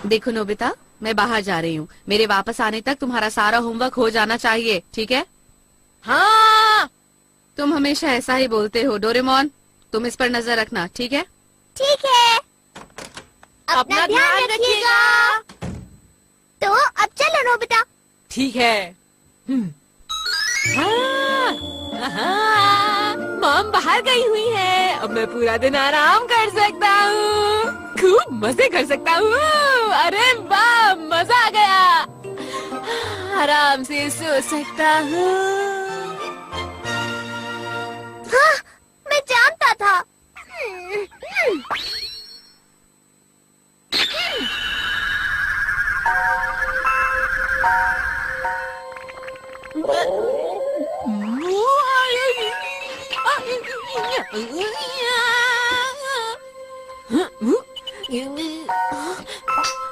देखो नोबिता, मैं बाहर जा रही हूँ। मेरे वापस आने तक तुम्हारा सारा होमवर्क हो जाना चाहिए, ठीक है? हाँ। तुम हमेशा ऐसा ही बोलते हो। डोरेमोन, तुम इस पर नजर रखना, ठीक है? ठीक है। अपना ध्यान रखिएगा। तो अब चलो नोबिता। ठीक है। हाँ, हाँ, मॉम बाहर गई हुई है। अब मैं पूरा दिन आराम कर सकता हूँ, खूब मजे कर सकता हूँ। अरे वाह, मजा आ गया। आराम से सो सकता हूँ। हाँ, मैं जानता था।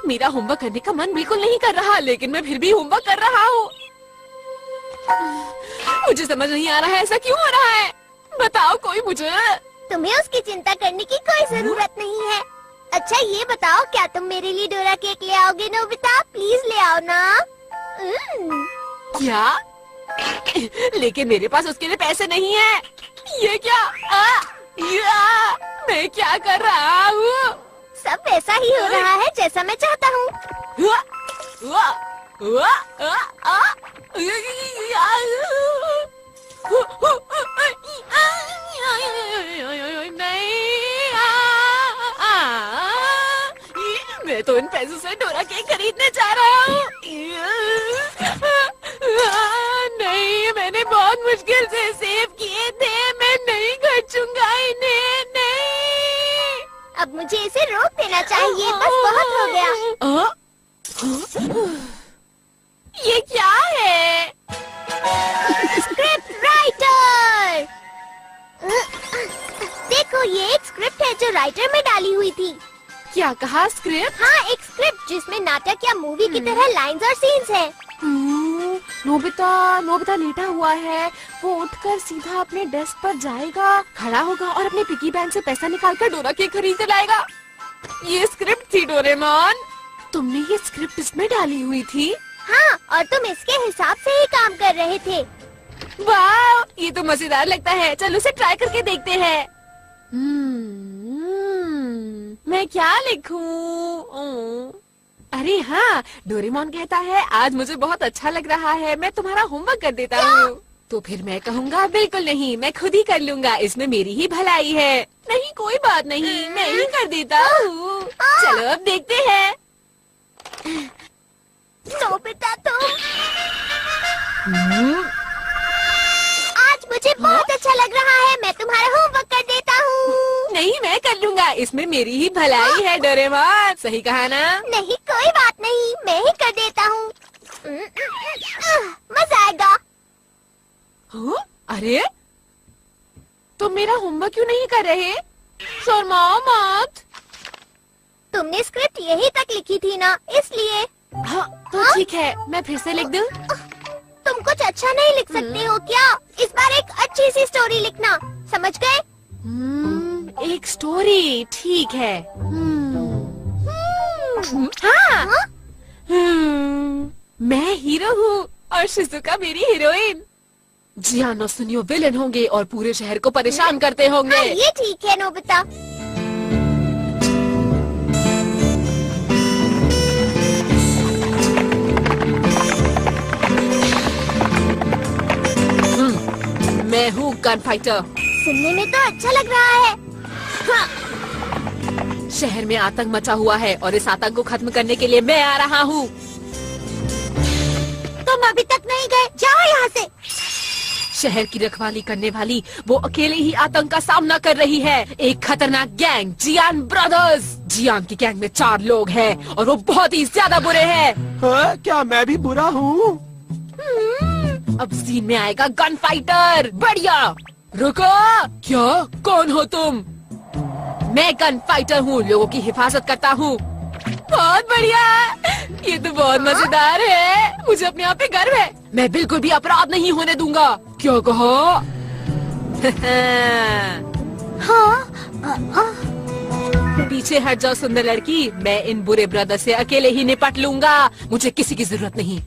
मेरा होमवर्क करने का मन बिल्कुल नहीं कर रहा, लेकिन मैं फिर भी होमवर्क कर रहा हूँ। मुझे समझ नहीं आ रहा है ऐसा क्यों हो रहा है। बताओ कोई मुझे। तुम्हें उसकी चिंता करने की कोई जरूरत नहीं है। अच्छा ये बताओ, क्या तुम मेरे लिए डोरा केक ले आओगे नोबिता? प्लीज ले आओ ना। क्या? लेकिन मेरे पास उसके लिए पैसे नहीं है। ये क्या? मैं क्या कर रहा हूँ? सब वैसा ही हो रहा है जैसा मैं चाहता हूँ। मैं तो इन पैसों से डोरा केक खरीदने जा रहा हूँ। नहीं, मैंने बहुत मुश्किल से सेव किए थे। मैं नहीं खर्चूंगा इन्हें। नहीं, अब मुझे इसे रोक देना चाहिए। बस बहुत हो गया। ये क्या है? Script writer. देखो, ये एक स्क्रिप्ट है जो राइटर में डाली हुई थी। क्या कहा? स्क्रिप्ट? हाँ, एक स्क्रिप्ट जिसमें नाटक या मूवी की तरह लाइंस और सीन्स हैं। नोबिता लेटा हुआ है। वो उठकर सीधा अपने डेस्क पर जाएगा, खड़ा होगा और अपने पिगी बैंक से पैसा निकालकर डोरा केक खरीद कर लाएगा। ये स्क्रिप्ट थी डोरेमोन। तुमने ये स्क्रिप्ट इसमें डाली हुई थी? हाँ, और तुम इसके हिसाब से ही काम कर रहे थे। वाह, ये तो मजेदार लगता है। चलो उसे ट्राई करके देखते हैं। मैं क्या लिखूं? अरे हाँ, डोरेमोन कहता है आज मुझे बहुत अच्छा लग रहा है, मैं तुम्हारा होमवर्क कर देता हूँ। तो फिर मैं कहूँगा बिल्कुल नहीं, मैं खुद ही कर लूँगा, इसमें मेरी ही भलाई है। नहीं, कोई बात नहीं, मैं ही कर देता हूँ। चलो अब देखते हैं। नोबिता तुम आज मुझे बहुत अच्छा लग रहा है। मैं तुम्हारा होमवर्क कर देता हूँ। नहीं, मैं कर लूँगा, इसमें मेरी ही भलाई है डोरेमोन। सही कहा ना? नहीं, कोई बात नहीं, मैं ही कर देता हूँ। मजा आएगा। अरे, तुम मेरा होमवर्क क्यों नहीं कर रहे? शर्माओ मत। तुमने स्क्रिप्ट यही तक लिखी थी ना, इसलिए। हाँ, तो ठीक है, मैं फिर से लिख दूं? तुम कुछ अच्छा नहीं लिख सकते हो क्या? इस बार एक अच्छी सी स्टोरी लिखना, समझ गए? एक स्टोरी, ठीक है। हाँ। मैं हीरो हूँ और शिजुका मेरी हीरोइन। जियान और सुनियो विलेन होंगे और पूरे शहर को परेशान करते होंगे। ये ठीक है नोबिता। मैं हूँ गन फाइटर। सुनने में तो अच्छा लग रहा है। हाँ। शहर में आतंक मचा हुआ है और इस आतंक को खत्म करने के लिए मैं आ रहा हूँ। तुम अभी तक नहीं गए, जाओ यहाँ से। शहर की रखवाली करने वाली वो अकेले ही आतंक का सामना कर रही है। एक खतरनाक गैंग, जियान ब्रदर्स। जियान की गैंग में 4 लोग हैं और वो बहुत ही ज्यादा बुरे हैं। हाँ, क्या मैं भी बुरा हूँ? अब सीन में आएगा गन फाइटर। बढ़िया। रुको, क्या? कौन हो तुम? मैं गन फाइटर हूँ, लोगों की हिफाजत करता हूँ। बहुत बढ़िया, ये तो बहुत मजेदार है। मुझे अपने आप पे गर्व है। मैं बिल्कुल भी अपराध नहीं होने दूंगा। क्या कहा? हाँ, पीछे हट जाओ सुंदर लड़की, मैं इन बुरे ब्रदर से अकेले ही निपट लूंगा, मुझे किसी की जरूरत नहीं।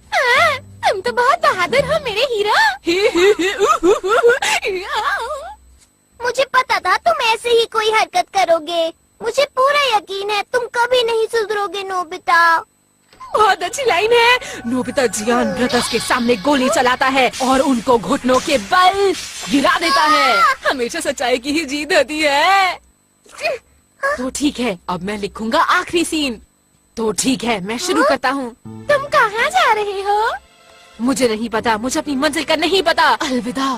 तुम तो बहुत बहादुर हो मेरे हीरा। मुझे पता था तुम ऐसे ही कोई हरकत करोगे। मुझे पूरा यकीन है तुम कभी नहीं सुधरोगे नोबिता। बहुत अच्छी लाइन है। नोबिता जियान ब्रदर्स के सामने गोली चलाता है और उनको घुटनों के बल गिरा देता है। हमेशा सच्चाई की ही जीत होती है। तो ठीक है, अब मैं लिखूंगा आखिरी सीन। तो ठीक है, मैं शुरू करता हूँ। तुम कहाँ जा रहे हो? मुझे नहीं पता, मुझे अपनी मंजिल का नहीं पता। अलविदा।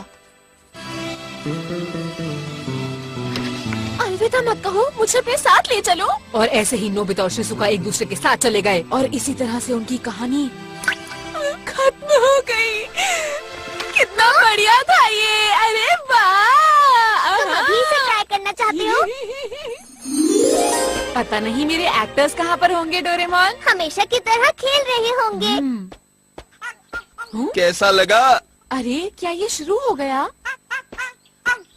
अलविदा मत कहो, मुझे अपने साथ ले चलो। और ऐसे ही नोबिता और शिजुका एक दूसरे के साथ चले गए और इसी तरह से उनकी कहानी खत्म हो गई। कितना बढ़िया था ये। अरे वाह। तुम अभी से ट्राई करना चाहते हो? पता नहीं मेरे एक्टर्स कहाँ पर होंगे डोरेमोन। हमेशा की तरह खेल रहे होंगे। कैसा लगा? अरे क्या ये शुरू हो गया?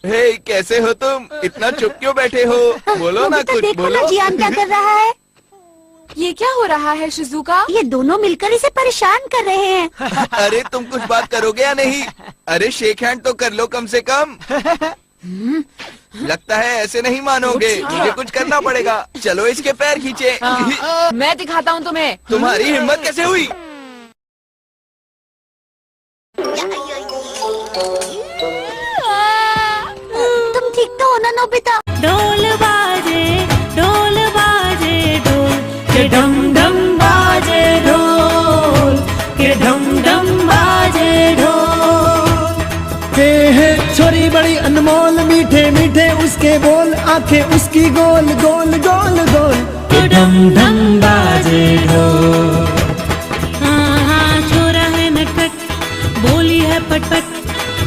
हे, कैसे हो तुम? इतना चुप क्यों बैठे हो? बोलो ना कुछ, देखो बोलो। ना जियान क्या कर रहा है। ये क्या हो रहा है शिजुका? ये दोनों मिलकर इसे परेशान कर रहे हैं। अरे तुम कुछ बात करोगे या नहीं? अरे शेक हैंड तो कर लो कम से कम। लगता है ऐसे नहीं मानोगे, मुझे कुछ करना पड़ेगा। चलो इसके पैर खींचे। मैं दिखाता हूँ तुम्हें। तुम्हारी हिम्मत कैसे हुई? तुम ठीक तो हो ना नोबिता? ढोल बाजे ढोल, के डम डम बाजे ढोल, के डम डम बाजे ढोल। के है छोरी बड़ी अनमोल, मीठे मीठे उसके बोल, आंखें उसकी गोल गोल गोल गोल, के डम डम बाजे ढोल। हाँ हाँ छोरा है नटखट, बोली है पटपट,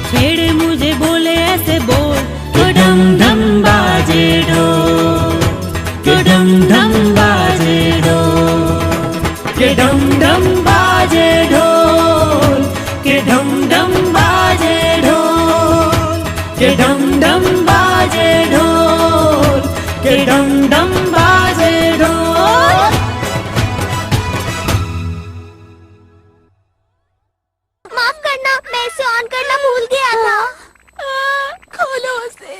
छेड़े मुझे बोले ऐसे बोल, के डम डम बाजे ढोल, के डम डम बाजे ढोल, के डम डम बाजे ढोल, के डम डम बाजे ढोल, के डम डम बाजे ढोल, के डम डम बाजे ढोल। माफ करना, मैं इसे ऑन करना भूल गया था। खोलो उसे।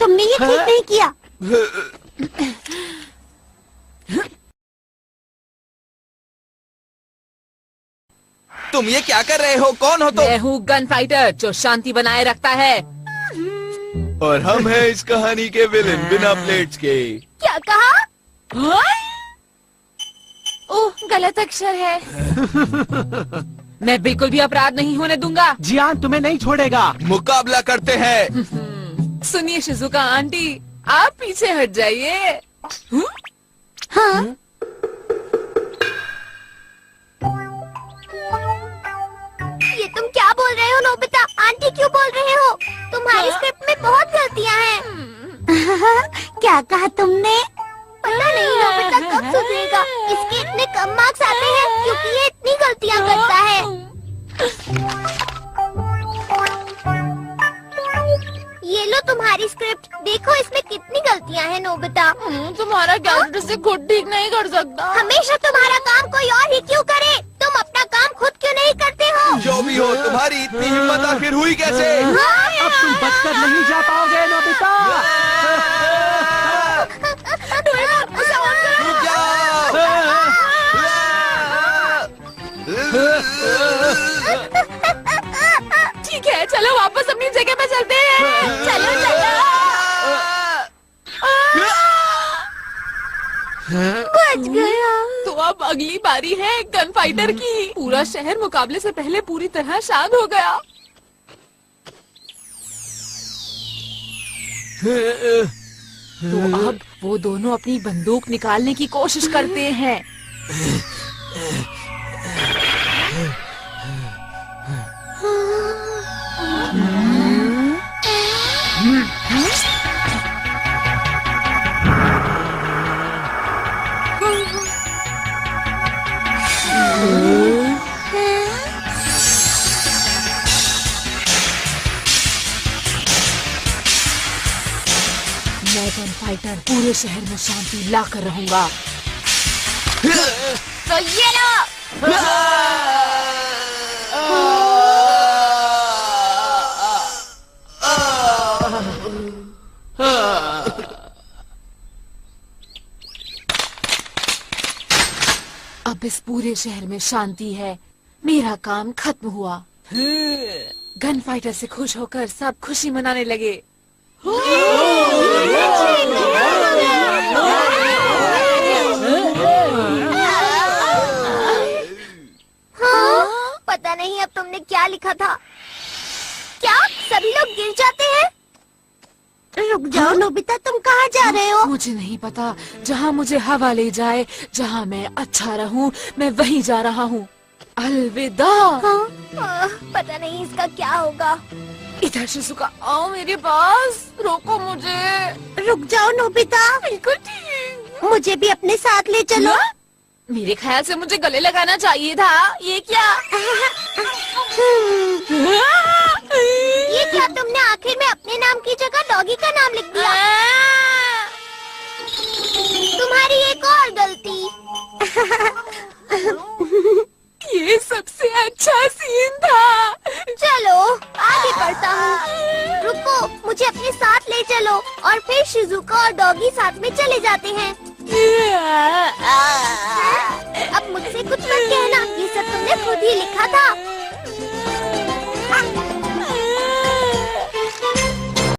तुमने ये ठीक नहीं किया। तुम ये क्या कर रहे हो? कौन हो तुम? मैं हूँ गन फाइटर जो शांति बनाए रखता है। और हम हैं इस कहानी के विलेन बिना प्लेट्स के। क्या कहा? ओह, गलत अक्षर है। मैं बिल्कुल भी अपराध नहीं होने दूंगा। जियान तुम्हें नहीं छोड़ेगा। मुकाबला करते हैं। सुनिए शिजुका आंटी, आप पीछे हट जाइए। हाँ? ये तुम क्या बोल रहे हो नोबिता? आंटी क्यों बोल रहे हो? तुम्हारी स्क्रिप्ट में बहुत गलतियाँ हैं। क्या कहा तुमने? पता नहीं नोबिता कब सुधरेगा। इसके इतने कम मार्क्स आते हैं क्योंकि ये इतनी गलतियाँ करता है। ये लो तुम्हारी स्क्रिप्ट, देखो इसमें कितनी गलतियाँ हैं नोबिता। तुम्हारा कैरेक्टर से खुद ठीक नहीं कर सकता। हमेशा तुम्हारा काम कोई और ही क्यों करे? तुम अपना काम खुद क्यों नहीं करते हो? जो भी हो, तुम्हारी इतनी हिम्मत आखिर हुई कैसे? अब तुम बचकर नहीं जा पाओगे नोबिता। रुक जाओ। ठीक है, चलो वापस अपनी जगह पे चलते हैं। चलो चलो। बच गया। तो अब अगली बारी है गन फाइटर की। पूरा शहर मुकाबले से पहले पूरी तरह शांत हो गया। तो अब वो दोनों अपनी बंदूक निकालने की कोशिश करते हैं। मैं गन फाइटर पूरे शहर में शांति ला कर रहूंगा। तो ये लो। अब इस पूरे शहर में शांति है। मेरा काम खत्म हुआ। गन फाइटर से खुश होकर सब खुशी मनाने लगे। हाँ? पता नहीं अब तुमने क्या लिखा था। क्या सभी लोग गिर जाते हैं? रुक जाओ नोबिता, तुम कहाँ जा रहे हो? मुझे नहीं पता। जहाँ मुझे हवा ले जाए, जहाँ मैं अच्छा रहूँ, मैं वहीं जा रहा हूँ। अलविदा। हाँ? पता नहीं इसका क्या होगा। इधर शिजुका, आओ मेरे पास। रोको मुझे। रुक जाओ नोबिता, बिल्कुल ठीक। मुझे भी अपने साथ ले चलो। मेरे ख्याल से मुझे गले लगाना चाहिए था। ये क्या? ये क्या तुमने आखिर में अपने नाम की जगह डॉगी का नाम लिख दिया? तुम्हारी एक और गलती। ये सबसे अच्छा सीन था। चलो आगे बढ़ता हूँ। रुको, मुझे अपने साथ ले चलो। और फिर शिजुका और डॉगी साथ में चले जाते हैं। अब मुझसे कुछ मत कहना, ये सब तुमने खुद ही लिखा था।